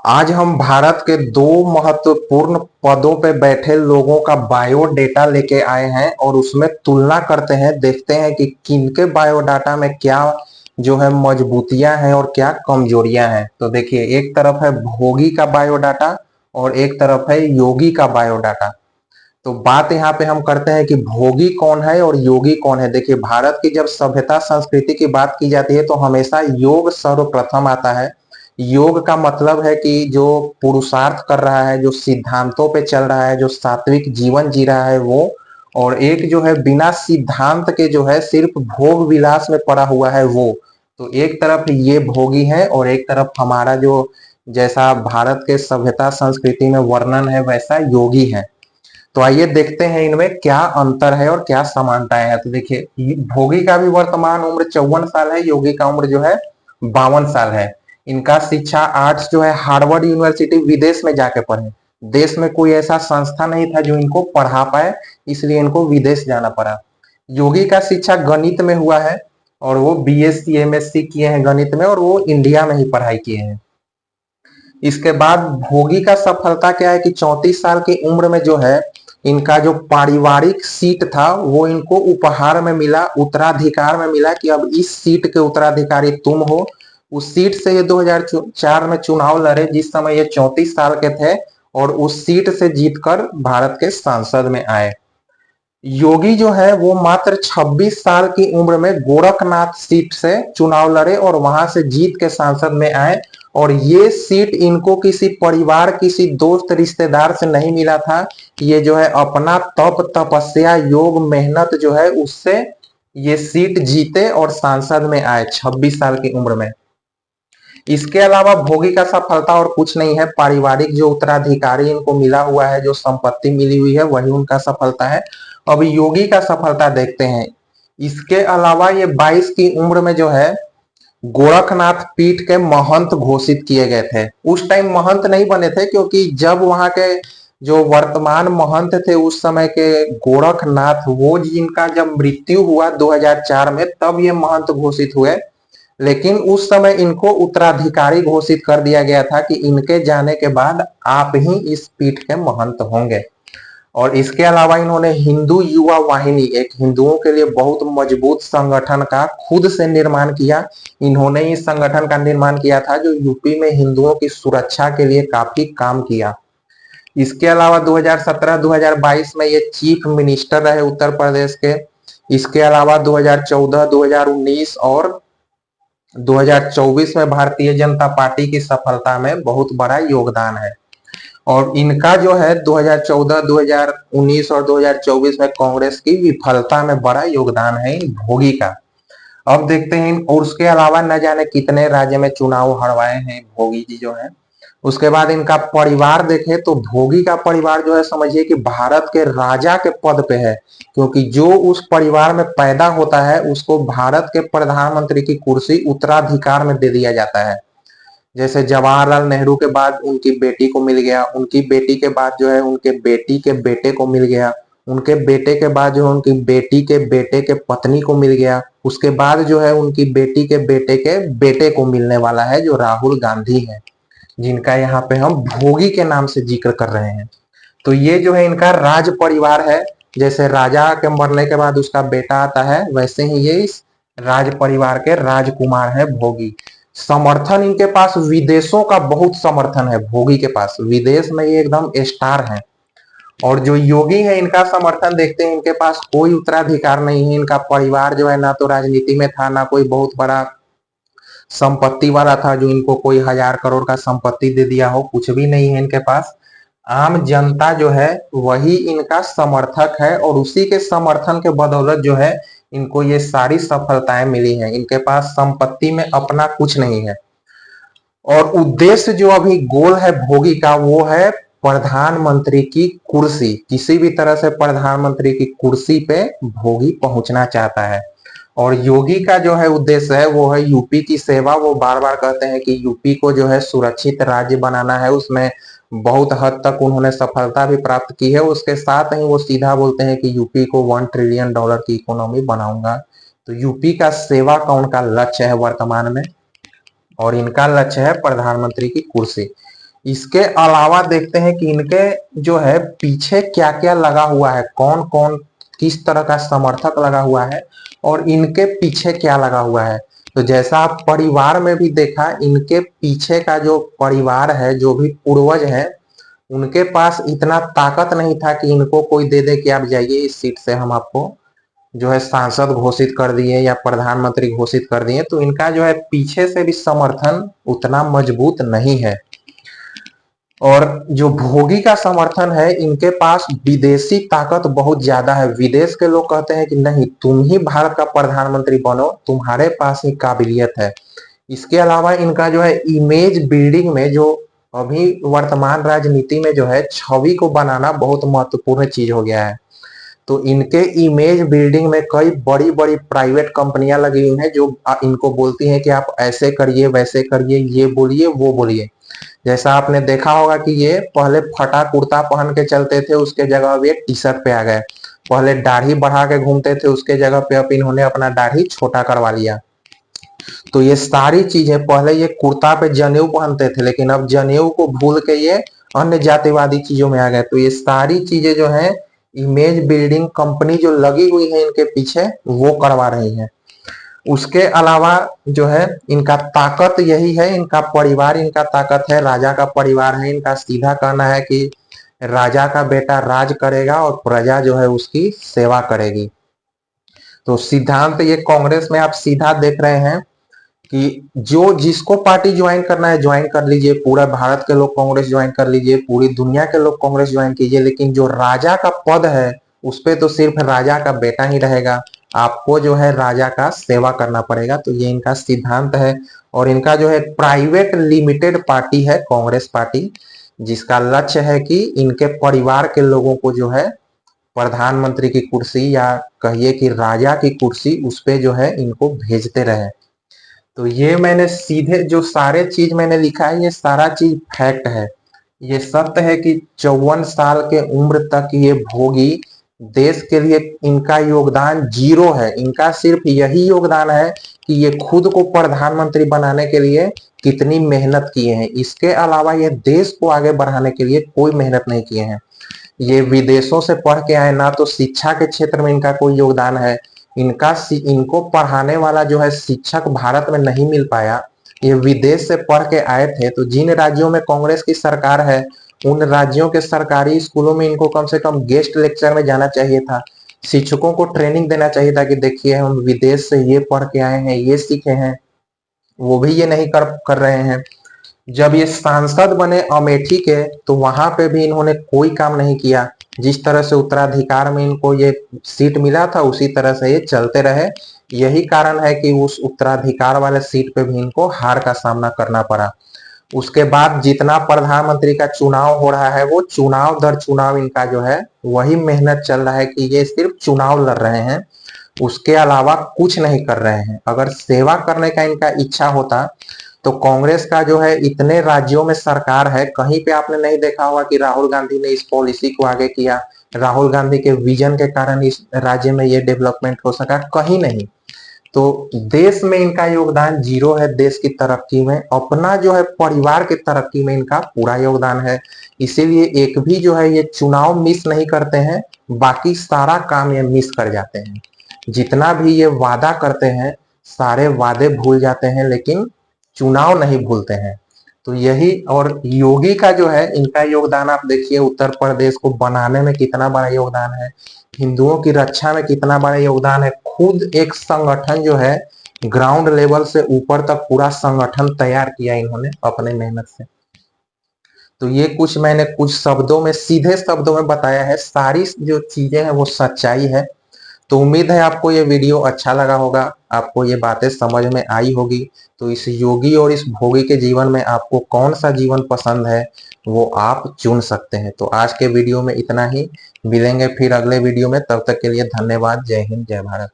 आज हम भारत के दो महत्वपूर्ण पदों पे बैठे लोगों का बायोडेटा लेके आए हैं और उसमें तुलना करते हैं, देखते हैं कि किनके बायोडाटा में क्या जो है मजबूतियां हैं और क्या कमजोरियां हैं। तो देखिए, एक तरफ है भोगी का बायोडाटा और एक तरफ है योगी का बायोडाटा। तो बात यहाँ पे हम करते हैं कि भोगी कौन है और योगी कौन है। देखिए, भारत की जब सभ्यता संस्कृति की बात की जाती है तो हमेशा योग सर्वप्रथम आता है। योग का मतलब है कि जो पुरुषार्थ कर रहा है, जो सिद्धांतों पे चल रहा है, जो सात्विक जीवन जी रहा है वो। और एक जो है बिना सिद्धांत के जो है सिर्फ भोग विलास में पड़ा हुआ है वो। तो एक तरफ ये भोगी है और एक तरफ हमारा जो जैसा भारत के सभ्यता संस्कृति में वर्णन है वैसा योगी है। तो आइए देखते हैं इनमें क्या अंतर है और क्या समानताएं हैं। तो देखिए, भोगी का भी वर्तमान उम्र 54 साल है, योगी का उम्र जो है 52 साल है। इनका शिक्षा आर्ट्स जो है हार्वर्ड यूनिवर्सिटी विदेश में जाके पढ़े। देश में कोई ऐसा संस्था नहीं था जो इनको पढ़ा पाए, इसलिए इनको विदेश जाना पड़ा। योगी का शिक्षा गणित में हुआ है और वो बीएससी एमएससी किए हैं गणित में और वो इंडिया में ही पढ़ाई किए हैं। इसके बाद भोगी का सफलता क्या है कि 34 साल की उम्र में जो है इनका जो पारिवारिक सीट था वो इनको उपहार में मिला, उत्तराधिकार में मिला कि अब इस सीट के उत्तराधिकारी तुम हो। उस सीट से ये 2004 में चुनाव लड़े जिस समय ये 34 साल के थे और उस सीट से जीतकर भारत के सांसद में आए। योगी जो है वो मात्र 26 साल की उम्र में गोरखनाथ सीट से चुनाव लड़े और वहां से जीत के सांसद में आए। और ये सीट इनको किसी परिवार, किसी दोस्त रिश्तेदार से नहीं मिला था। ये जो है अपना तप तपस्या योग मेहनत जो है उससे ये सीट जीते और सांसद में आए 26 साल की उम्र में। इसके अलावा भोगी का सफलता और कुछ नहीं है, पारिवारिक जो उत्तराधिकारी इनको मिला हुआ है, जो संपत्ति मिली हुई है वही उनका सफलता है। अब योगी का सफलता देखते हैं। इसके अलावा ये 22 की उम्र में जो है गोरखनाथ पीठ के महंत घोषित किए गए थे। उस टाइम महंत नहीं बने थे क्योंकि जब वहां के जो वर्तमान महंत थे उस समय के गोरखनाथ, वो जिनका जब मृत्यु हुआ 2004 में तब ये महंत घोषित हुए। लेकिन उस समय इनको उत्तराधिकारी घोषित कर दिया गया था कि इनके जाने के बाद आप ही इस पीठ के महंत होंगे। और इसके अलावा इन्होंने हिंदू युवा वाहिनी, एक हिंदुओं के लिए बहुत मजबूत संगठन का खुद से निर्माण किया। इन्होंने इस संगठन का निर्माण किया था जो यूपी में हिंदुओं की सुरक्षा के लिए काफी काम किया। इसके अलावा 2017-2022 में ये चीफ मिनिस्टर रहे उत्तर प्रदेश के। इसके अलावा 2014, 2019 और 2024 में भारतीय जनता पार्टी की सफलता में बहुत बड़ा योगदान है। और इनका जो है 2014, 2019 और 2024 में कांग्रेस की विफलता में बड़ा योगदान है इन भोगी का। अब देखते हैं और उसके अलावा न जाने कितने राज्य में चुनाव हरवाए हैं भोगी जी जो है। उसके बाद इनका परिवार देखें तो भोगी का परिवार जो है समझिए कि भारत के राजा के पद पे है, क्योंकि जो उस परिवार में पैदा होता है उसको भारत के प्रधानमंत्री की कुर्सी उत्तराधिकार में दे दिया जाता है। जैसे जवाहरलाल नेहरू के बाद उनकी बेटी को मिल गया, उनकी बेटी के बाद जो है उनके बेटी के बेटे को मिल गया, उनके बेटे के बाद जो है उनकी बेटी के बेटे के पत्नी को मिल गया, उसके बाद जो है उनकी बेटी के बेटे को मिलने वाला है जो राहुल गांधी है, जिनका यहाँ पे हम भोगी के नाम से जिक्र कर रहे हैं। तो ये जो है इनका राज परिवार है। जैसे राजा के मरने के बाद उसका बेटा आता है वैसे ही ये इस राज परिवार के राजकुमार है भोगी। समर्थन इनके पास विदेशों का बहुत समर्थन है भोगी के पास, विदेश में ये एकदम स्टार है। और जो योगी है इनका समर्थन देखते हैं, इनके पास कोई उत्तराधिकार नहीं है। इनका परिवार जो है ना तो राजनीति में था, ना कोई बहुत बड़ा संपत्ति वाला था जो इनको कोई 1000 करोड़ का संपत्ति दे दिया हो, कुछ भी नहीं है इनके पास। आम जनता जो है वही इनका समर्थक है और उसी के समर्थन के बदौलत जो है इनको ये सारी सफलताएं मिली हैं। इनके पास संपत्ति में अपना कुछ नहीं है। और उद्देश्य जो अभी गोल है भोगी का वो है प्रधानमंत्री की कुर्सी। किसी भी तरह से प्रधानमंत्री की कुर्सी पे भोगी पहुंचना चाहता है। और योगी का जो है उद्देश्य है वो है यूपी की सेवा। वो बार बार कहते हैं कि यूपी को जो है सुरक्षित राज्य बनाना है, उसमें बहुत हद तक उन्होंने सफलता भी प्राप्त की है। उसके साथ ही वो सीधा बोलते हैं कि यूपी को $1 ट्रिलियन की इकोनॉमी बनाऊंगा। तो यूपी का सेवा का उनका लक्ष्य है वर्तमान में और इनका लक्ष्य है प्रधानमंत्री की कुर्सी। इसके अलावा देखते हैं कि इनके जो है पीछे क्या क्या लगा हुआ है, कौन कौन किस तरह का समर्थक लगा हुआ है और इनके पीछे क्या लगा हुआ है। तो जैसा आप परिवार में भी देखा, इनके पीछे का जो परिवार है, जो भी पूर्वज है, उनके पास इतना ताकत नहीं था कि इनको कोई दे दे कि आप जाइए इस सीट से हम आपको जो है सांसद घोषित कर दिए या प्रधानमंत्री घोषित कर दिए। तो इनका जो है पीछे से भी समर्थन उतना मजबूत नहीं है। और जो भोगी का समर्थन है, इनके पास विदेशी ताकत बहुत ज्यादा है। विदेश के लोग कहते हैं कि नहीं, तुम ही भारत का प्रधानमंत्री बनो, तुम्हारे पास ही काबिलियत है। इसके अलावा इनका जो है इमेज बिल्डिंग में, जो अभी वर्तमान राजनीति में जो है छवि को बनाना बहुत महत्वपूर्ण चीज हो गया है। तो इनके इमेज बिल्डिंग में कई बड़ी बड़ी प्राइवेट कंपनियां लगी हुई हैं जो इनको बोलती हैं कि आप ऐसे करिए, वैसे करिए, ये बोलिए, वो बोलिए। जैसा आपने देखा होगा कि ये पहले फटा कुर्ता पहन के चलते थे, उसके जगह अब ये टी शर्ट पे आ गए। पहले दाढ़ी बढ़ा के घूमते थे, उसके जगह पे अब इन्होंने अपना दाढ़ी छोटा करवा लिया। तो ये सारी चीजें, पहले ये कुर्ता पे जनेऊ पहनते थे, लेकिन अब जनेऊ को भूल के ये अन्य जातिवादी चीजों में आ गए। तो ये सारी चीजें जो है इमेज बिल्डिंग कंपनी जो लगी हुई है इनके पीछे, वो करवा रही है। उसके अलावा जो है इनका ताकत यही है, इनका परिवार इनका ताकत है, राजा का परिवार है। इनका सीधा कहना है कि राजा का बेटा राज करेगा और प्रजा जो है उसकी सेवा करेगी। तो सिद्धांत ये कांग्रेस में आप सीधा देख रहे हैं कि जो जिसको पार्टी ज्वाइन करना है ज्वाइन कर लीजिए, पूरा भारत के लोग कांग्रेस ज्वाइन कर लीजिए, पूरी दुनिया के लोग कांग्रेस ज्वाइन कीजिए, लेकिन जो राजा का पद है उस पे तो सिर्फ राजा का बेटा ही रहेगा। आपको जो है राजा का सेवा करना पड़ेगा। तो ये इनका सिद्धांत है। और इनका जो है प्राइवेट लिमिटेड पार्टी है कांग्रेस पार्टी, जिसका लक्ष्य है कि इनके परिवार के लोगों को जो है प्रधानमंत्री की कुर्सी या कहिए कि राजा की कुर्सी, उस पे जो है इनको भेजते रहे। तो ये मैंने सीधे जो सारे चीज मैंने लिखा है, ये सारा चीज फैक्ट है। ये सत्य है कि 54 साल के उम्र तक ये भोगी देश के लिए इनका योगदान जीरो है। इनका सिर्फ यही योगदान है कि ये खुद को प्रधानमंत्री बनाने के लिए कितनी मेहनत किए हैं। इसके अलावा ये देश को आगे बढ़ाने के लिए कोई मेहनत नहीं किए हैं। ये विदेशों से पढ़ के आए, ना तो शिक्षा के क्षेत्र में इनका कोई योगदान है। इनको पढ़ाने वाला जो है शिक्षक भारत में नहीं मिल पाया। ये विदेश से पढ़ के आए थे। तो जिन राज्यों में कांग्रेस की सरकार है, उन राज्यों के सरकारी स्कूलों में इनको कम से कम गेस्ट लेक्चर में जाना चाहिए था। शिक्षकों को ट्रेनिंग देना चाहिए था कि देखिए हम विदेश से ये पढ़ के आए हैं, ये सीखे हैं। वो भी ये नहीं कर रहे हैं। जब ये सांसद बने अमेठी के, तो वहां पे भी इन्होंने कोई काम नहीं किया। जिस तरह से उत्तराधिकार में इनको ये सीट मिला था, उसी तरह से ये चलते रहे। यही कारण है कि उस उत्तराधिकार वाले सीट पे भी इनको हार का सामना करना पड़ा। उसके बाद जितना प्रधानमंत्री का चुनाव हो रहा है, वो चुनाव दर चुनाव इनका जो है वही मेहनत चल रहा है कि ये सिर्फ चुनाव लड़ रहे हैं, उसके अलावा कुछ नहीं कर रहे हैं। अगर सेवा करने का इनका इच्छा होता तो कांग्रेस का जो है इतने राज्यों में सरकार है, कहीं पे आपने नहीं देखा होगा कि राहुल गांधी ने इस पॉलिसी को आगे किया, राहुल गांधी के विजन के कारण इस राज्य में ये डेवलपमेंट हो सका, कहीं नहीं। तो देश में इनका योगदान जीरो है। देश की तरक्की में, अपना जो है परिवार की तरक्की में इनका पूरा योगदान है। इसीलिए एक भी जो है ये चुनाव मिस नहीं करते हैं, बाकी सारा काम ये मिस कर जाते हैं। जितना भी ये वादा करते हैं, सारे वादे भूल जाते हैं, लेकिन चुनाव नहीं भूलते हैं। तो यही, और योगी का जो है इनका योगदान आप देखिए, उत्तर प्रदेश को बनाने में कितना बड़ा योगदान है, हिंदुओं की रक्षा में कितना बड़ा योगदान है। खुद एक संगठन जो है ग्राउंड लेवल से ऊपर तक पूरा संगठन तैयार किया इन्होंने अपने मेहनत से। तो ये कुछ मैंने कुछ शब्दों में, सीधे शब्दों में बताया है। सारी जो चीजें हैं वो सच्चाई है। तो उम्मीद है आपको ये वीडियो अच्छा लगा होगा, आपको ये बातें समझ में आई होगी। तो इस योगी और इस भोगी के जीवन में आपको कौन सा जीवन पसंद है, वो आप चुन सकते हैं। तो आज के वीडियो में इतना ही, मिलेंगे फिर अगले वीडियो में। तब तक के लिए धन्यवाद। जय हिंद, जय भारत।